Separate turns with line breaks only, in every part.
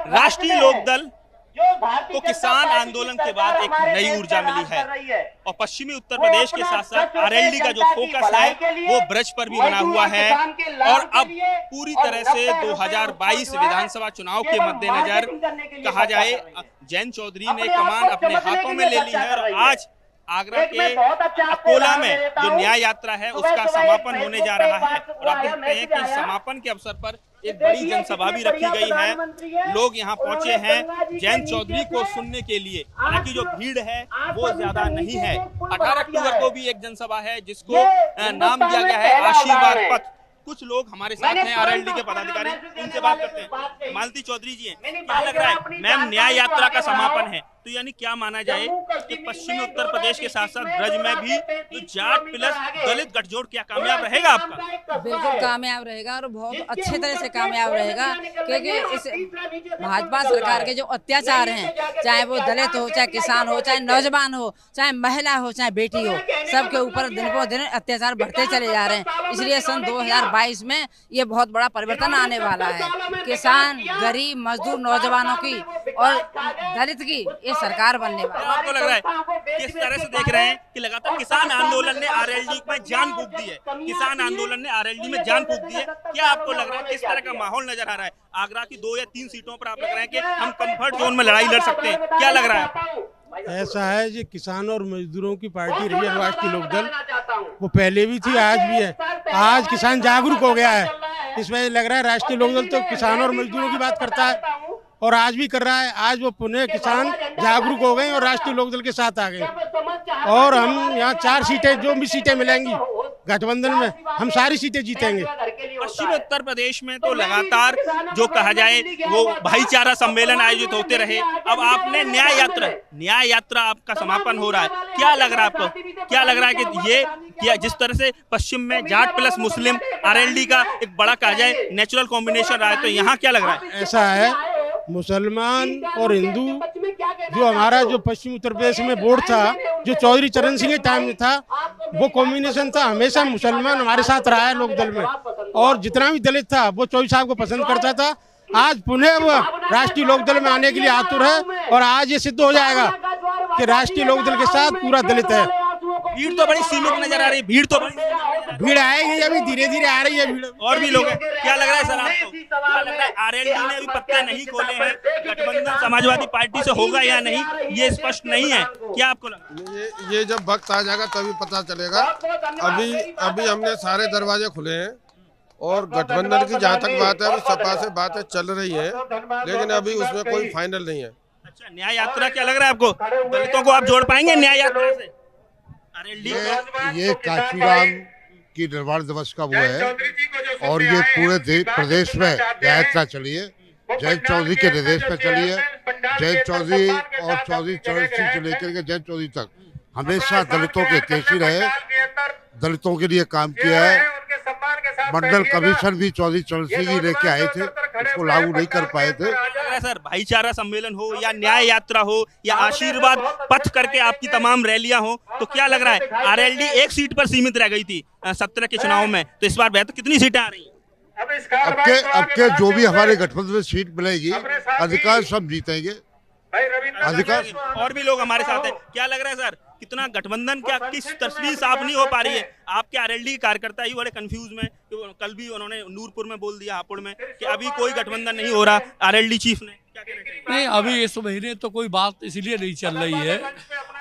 राष्ट्रीय लोकदल को किसान आंदोलन के बाद एक नई ऊर्जा मिली है और पश्चिमी उत्तर प्रदेश के साथ साथ आरएलडी का जो फोकस है वो ब्रज पर भी बना हुआ है और अब पूरी तरह से 2022 विधानसभा चुनाव के मद्देनजर कहा जाए जयंत चौधरी ने कमान अपने हाथों में ले ली है और आज आगरा के अकोला में जो न्याय यात्रा है उसका समापन होने जा रहा है और आप देखते हैं कि समापन के अवसर पर एक बड़ी जनसभा भी रखी गई है। लोग यहाँ पहुंचे हैं जयंत चौधरी को सुनने के लिए। हालांकि जो भीड़ है वो ज्यादा नहीं है। 18 अक्टूबर को भी एक जनसभा है जिसको नाम दिया गया है आशीर्वाद पथ। कुछ लोग हमारे साथ हैं आरएलडी के पदाधिकारी, उनसे बात करते हैं। मालती चौधरी जी हैं, क्या लग रहा है मैम न्याय यात्रा का समापन है तो यानी क्या माना जाए कि पश्चिमी उत्तर प्रदेश के साथ साथ ब्रज में भी जो जाट प्लस दलित गठजोड़ क्या कामयाब रहेगा आपका?
बिल्कुल कामयाब रहेगा और बहुत अच्छे तरह से कामयाब रहेगा क्योंकि इस भाजपा सरकार के जो अत्याचार हैं, चाहे वो दलित हो, चाहे किसान हो, चाहे नौजवान हो, चाहे महिला हो, चाहे बेटी हो, सबके ऊपर दिन ब दिन अत्याचार बढ़ते चले जा रहे हैं। इसलिए सन 2022 में ये बहुत बड़ा परिवर्तन आने वाला है। किसान, गरीब, मजदूर, नौजवानों की और दलित की ये सरकार बनने वाली है।
आपको लग रहा है किस तरह से देख रहे हैं कि लगातार किसान आंदोलन ने आरएलडी में जान फूंक दी है, किसान आंदोलन ने आरएलडी में जान फूंक दी है, क्या आपको लग रहा है किस तरह का माहौल नजर आ रहा है? आगरा की 2 या 3 सीटों पर आप लग रहे हैं कि हम कंफर्ट जोन में लड़ाई लड़ सकते हैं, क्या लग रहा है आपको?
ऐसा है जी, किसान और मजदूरों की पार्टी रही है राष्ट्रीय लोकदल, वो पहले भी थी आज भी है। आज किसान जागरूक हो गया है, इस वजह लग रहा है राष्ट्रीय लोकदल तो किसान और मजदूरों की बात करता है और आज भी कर रहा है। आज वो पुनः किसान जागरूक हो गए और राष्ट्रीय लोकदल के साथ आ गए और हम यहाँ 4 सीटें जो भी सीटें मिलेंगी गठबंधन में हम सारी सीटें जीतेंगे।
पश्चिमी उत्तर प्रदेश में तो लगातार जो कहा जाए वो भाईचारा सम्मेलन आयोजित होते रहे। अब आपने न्याय यात्रा आपका समापन हो रहा है, क्या लग रहा है आपको? क्या लग रहा है कि ये क्या जिस तरह से पश्चिम में जाट प्लस मुस्लिम आरएलडी का एक बड़ा कहा जाए नेचुरल कॉम्बिनेशन रहा है, तो यहाँ क्या लग रहा है?
ऐसा है, मुसलमान और हिंदू जो हमारा जो पश्चिम उत्तर प्रदेश में बोर्ड था जो चौधरी चरण सिंह के टाइम में था वो कॉम्बिनेशन था। हमेशा मुसलमान हमारे साथ रहा है लोकदल में और जितना भी दलित था वो चौधरी साहब को पसंद करता था। आज पुनः वो राष्ट्रीय लोकदल में आने के लिए आतुर है और आज ये सिद्ध हो जाएगा कि राष्ट्रीय लोकदल के साथ पूरा दलित है।
भीड़ तो बड़ी सीमित नजर आ रही है,
भीड़ आएगी, अभी धीरे धीरे आ रही है भीड़।
और भी लोग हैं, क्या लग रहा है सर आपको? क्या लग रहा है आरएलडी ने अभी पत्ते नहीं खोले हैं, गठबंधन समाजवादी पार्टी से होगा या नहीं ये स्पष्ट नहीं है, क्या आपको लगता है?
ये जब वक्त आ जाएगा तभी पता चलेगा। अभी हमने सारे दरवाजे खुले हैं और गठबंधन की जहाँ तक बात है अभी सपा से बातें चल रही है लेकिन अभी उसमें कोई फाइनल नहीं है।
अच्छा, न्याय यात्रा क्या लग रहा है आपको? दलितों को आप जोड़ पाएंगे न्याय यात्रा से?
ये काशीराम की निर्माण दिवस का वो है और ये पूरे प्रदेश में यात्रा चली है। जयंत चौधरी के निर्देश पे चली है। जयंत चौधरी और चौधरी चरण सिंह से लेकर के जयंत चौधरी तक हमेशा दलितों के हितैषी रहे, दलितों के लिए काम किया है। मंडल कमीशन भी चौधरी चरण सिंह ही लेके आए थे, उसको लागू नहीं कर पाए थे।
सर भाईचारा सम्मेलन हो या न्याय यात्रा हो या आशीर्वाद पथ करके आपकी तमाम रैलियां हो तो क्या लग रहा है आरएलडी 1 सीट पर सीमित रह गई थी 17 के चुनाव में, तो इस बार बेहतर कितनी सीटें आ रही हैं?
अब के जो भी हमारे गठबंधन में सीट मिलेगी अधिकांश सब जीतेंगे। अधिकांश
और भी लोग हमारे साथ हैं, क्या लग रहा है सर कितना गठबंधन क्या किस तस्वीर साफ नहीं हो पा रही है? आपके आरएलडी कार्यकर्ता ही बड़े कंफ्यूज में, कल भी उन्होंने नूरपुर में बोल दिया, हापुड़ में, कि अभी कोई गठबंधन नहीं हो रहा। आरएलडी चीफ ने क्या कहना चाहिए?
नहीं, अभी इस महीने तो कोई बात इसलिए नहीं चल रही है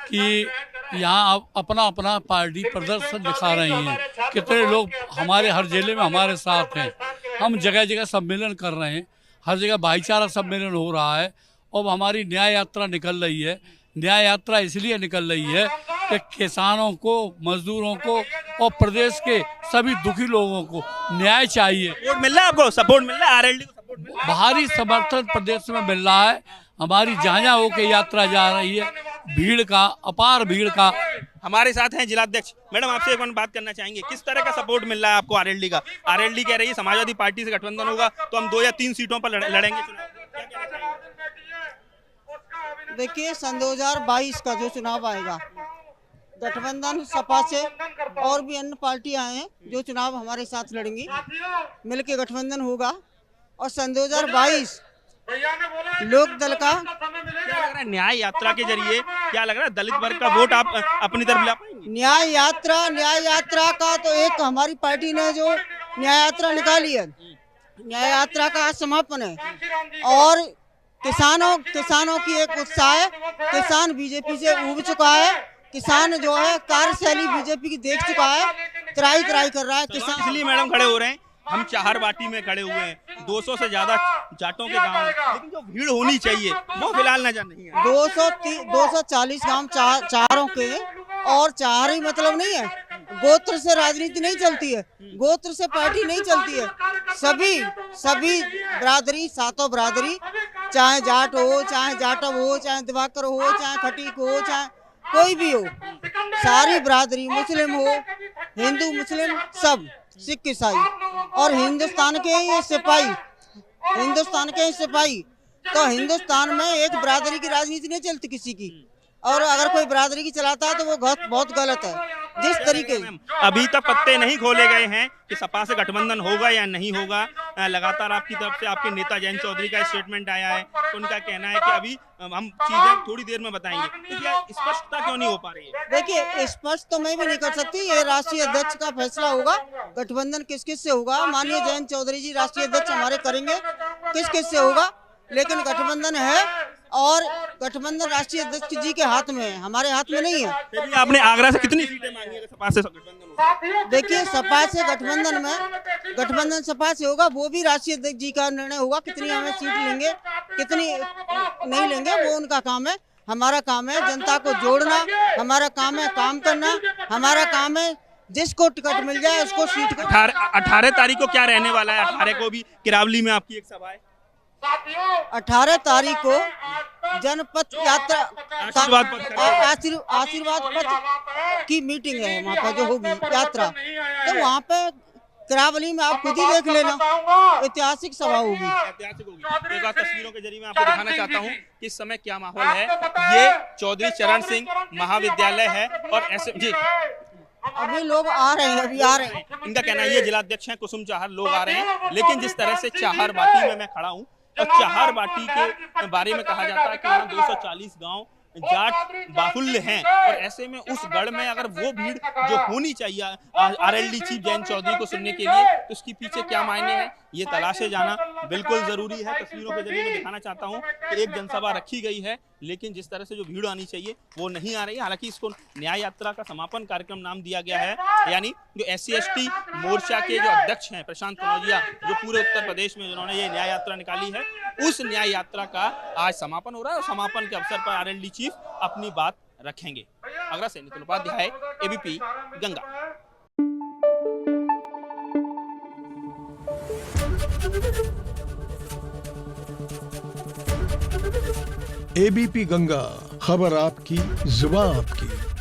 कि यहाँ अपना अपना पार्टी प्रदर्शन दिखा रही हैं। कितने लोग हमारे हर जिले में हमारे साथ हैं, हम जगह जगह सम्मेलन कर रहे हैं, हर जगह भाईचारा सम्मेलन हो रहा है और हमारी न्याय यात्रा निकल रही है। न्याय यात्रा इसलिए निकल रही है कि किसानों को, मजदूरों को और प्रदेश के सभी दुखी लोगों को न्याय चाहिए।
सपोर्ट मिल रहा है आपको? सपोर्ट मिल रहा है आरएलडी को? सपोर्ट मिल रहा है?
भारी समर्थन प्रदेश में मिल रहा है। हमारी जहाँ होकर यात्रा जा रही है, भीड़ का, अपार भीड़ का।
हमारे साथ हैं जिलाध्यक्ष मैडम, आपसे एक बात करना चाहेंगे, किस तरह का सपोर्ट मिल रहा है आपको आरएलडी का? आरएलडी कह रही है समाजवादी पार्टी से गठबंधन होगा तो हम 2 या 3 सीटों पर लड़ेंगे चुनाव।
देखिए, सन 2022 का जो चुनाव आएगा गठबंधन सपा से और भी अन्य पार्टियां हैं जो चुनाव हमारे साथ लड़ेंगी, मिलके गठबंधन होगा और सन 2022 लोक दल का।
क्या लग रहा है न्याय यात्रा के जरिए, क्या लग रहा है दलित वर्ग का वोट आप अपनी तरफ ला पाएंगे?
न्याय यात्रा का तो एक हमारी पार्टी ने जो न्याय यात्रा निकाली है, न्याय यात्रा का आज समापन है और किसानों की एक उत्साह है। किसान बीजेपी से उब चुका है, किसान जो है कार्यशैली बीजेपी की देख चुका है, त्राई कर रहा है किसान।
इसलिए मैडम खड़े हो रहे हैं, हम चाहरबाटी में खड़े हुए हैं, 200 से ज्यादा जाटों के गांव हैं, लेकिन जो भीड़ होनी चाहिए वो फिलहाल नजर नहीं है।
240 गांव चारों के, और चार ही मतलब नहीं है, गोत्र से राजनीति नहीं चलती है, गोत्र से पार्टी नहीं चलती है। सभी बिरादरी, सातों बिरादरी, चाहे जाट हो, चाहे जाटव हो, चाहे दिवाकर हो, चाहे खटीक हो, चाहे कोई भी हो, सारी बिरादरी, मुस्लिम हो, हिंदू मुस्लिम सब, सिख ईसाई, और हिंदुस्तान के ही सिपाही, तो हिंदुस्तान में एक बिरादरी की राजनीति नहीं चलती किसी की, और अगर कोई बिरादरी की चलाता है तो वो बहुत गलत है। जिस तरीके
अभी तक पत्ते नहीं खोले गए हैं कि सपा से गठबंधन होगा या नहीं होगा, लगातार आपकी तरफ से आपके नेता जयंत चौधरी का स्टेटमेंट आया है, तो उनका कहना है कि अभी हम चीजें थोड़ी देर में बताएंगे, तो क्या स्पष्टता क्यों नहीं हो पा रही है?
देखिए, स्पष्ट तो मैं भी नहीं कर सकती, ये राष्ट्रीय अध्यक्ष का फैसला होगा, गठबंधन किस से होगा। माननीय जयंत चौधरी जी राष्ट्रीय अध्यक्ष हमारे करेंगे, किस से होगा, लेकिन गठबंधन है और गठबंधन राष्ट्रीय अध्यक्ष जी के हाथ में है, हमारे हाथ में नहीं है।
फिर भी आपने आगरा से कितनी सीटें मांगी है सपा से गठबंधन होगा?
देखिए, सपा से गठबंधन सपा से होगा, वो भी राष्ट्रीय अध्यक्ष जी का निर्णय होगा, कितनी हमें सीट लेंगे कितनी नहीं लेंगे, वो उनका काम है। हमारा काम है जनता को जोड़ना, हमारा काम है काम करना, हमारा काम है जिसको टिकट मिल जाए उसको सीट।
18 तारीख को क्या रहने वाला है? 18 को भी किरावली में आपकी एक सभा है,
18 तारीख को जनपद यात्रा आशीर्वाद पथ की मीटिंग है, वहाँ पर जो होगी यात्रा, तो वहाँ पे किरावली में आप खुद ही देख लेना, ऐतिहासिक सभा होगी।
एक बार तस्वीरों के जरिए मैं आपको दिखाना चाहता हूँ कि इस समय क्या माहौल है। ये चौधरी चरण सिंह महाविद्यालय है और ऐसे जी
अभी लोग आ रहे हैं,
इनका कहना है, ये जिलाध्यक्ष हैं कुसुम चाहर, लोग आ रहे हैं, लेकिन जिस तरह से चाहरबाटी में मैं खड़ा हूँ और चाहरबाटी के बारे में कहा जाता है कि यहाँ 240 गांव जाट बाहुल्य हैं, और ऐसे में उस गढ़ में अगर वो भीड़ जो होनी चाहिए आरएलडी चीफ जयंत चौधरी को सुनने के लिए, तो उसके पीछे क्या मायने हैं ये तलाशे जाना बिल्कुल जरूरी है। तस्वीरों के जरिए मैं दिखाना चाहता हूँ कि एक जनसभा रखी गई है, लेकिन जिस तरह से जो भीड़ आनी चाहिए वो नहीं आ रही है। हालांकि इसको न्याय यात्रा का समापन कार्यक्रम नाम दिया गया है, यानी जो SC/ST मोर्चा के जो अध्यक्ष हैं प्रशांत कनौजिया, जो पूरे उत्तर प्रदेश में जिन्होंने ये न्याय यात्रा निकाली है, उस न्याय यात्रा का आज समापन हो रहा है, और समापन के अवसर पर आरएलडी चीफ अपनी बात रखेंगे। आगरा से नितिन उपाध्याय, ABP गंगा।
ABP गंगा, खबर आपकी, जुबान आपकी।